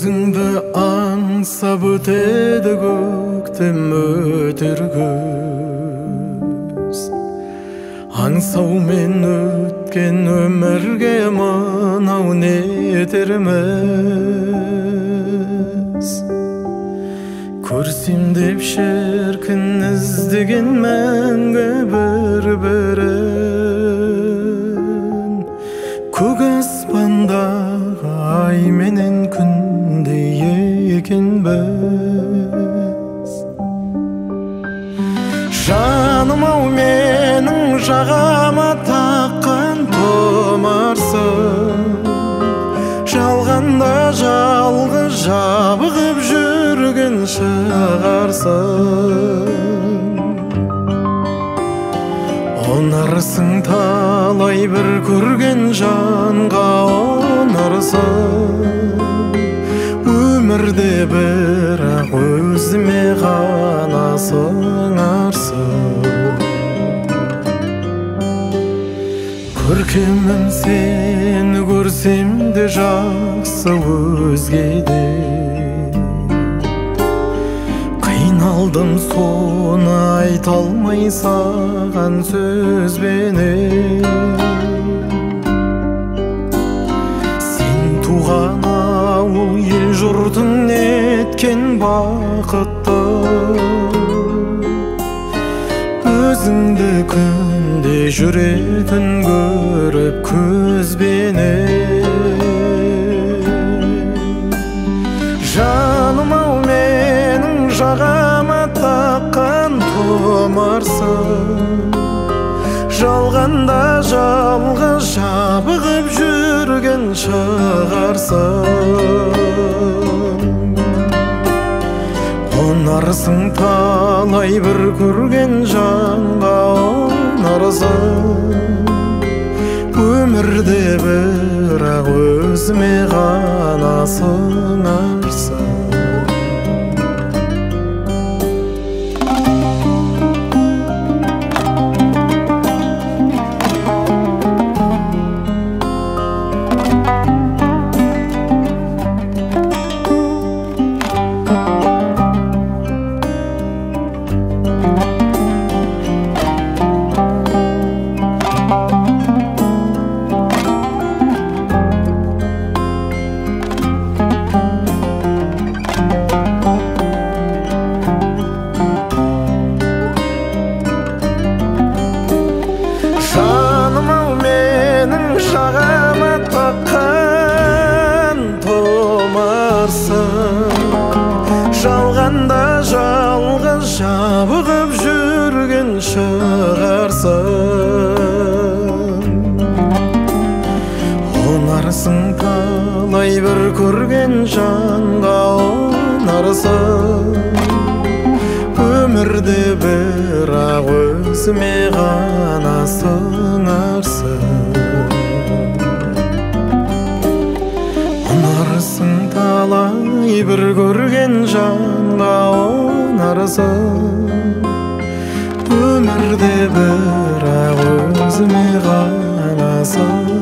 Өзіңді аңсап өтеді көктем өтер күз. Аңсаумен өткен өмірге мынау не етерміз. Көрсем деп шіркін іздеген мәңгі бір-бірін. Көк аспандағы ай менен күндей екенбіз. Жаным-ау менің жағама таққан тұмарсың. Жалғанда жалғыз жабығып жүрген шығарсың. Онарсың талай бір көрген жанға онарсың. Өмірде бірақ өзіме ғана сыңарсың. Көркемім сені көрсем де жақсы өзгеде. Қиналдым соны айта алмай саған сөзбенен. Сен туған ауыл ел жұртың неткен бақытты. Өзіңді күнде жүретін көріп көзбенен. Жаным-ау менің жағама таққан тұмарсың. Жалғанда жалғыз жабығып жүрген шығарсың. Онарсың талай бір көрген жанға онарсың. Өмірде бірақ өзіме ғана сыңарсың. Жаным-ау менің жағама таққан тұмарсың. Жалғанда жалғыз жабығып жүрген шығарсың. Онарсың талай бір көрген жанға онарсың. Өмірде бірақ өзіме ғана сыңарсың. Онарсың талай бір көрген жанға онарсың. Өмірде бірақ өзіме ғана сыңарсың.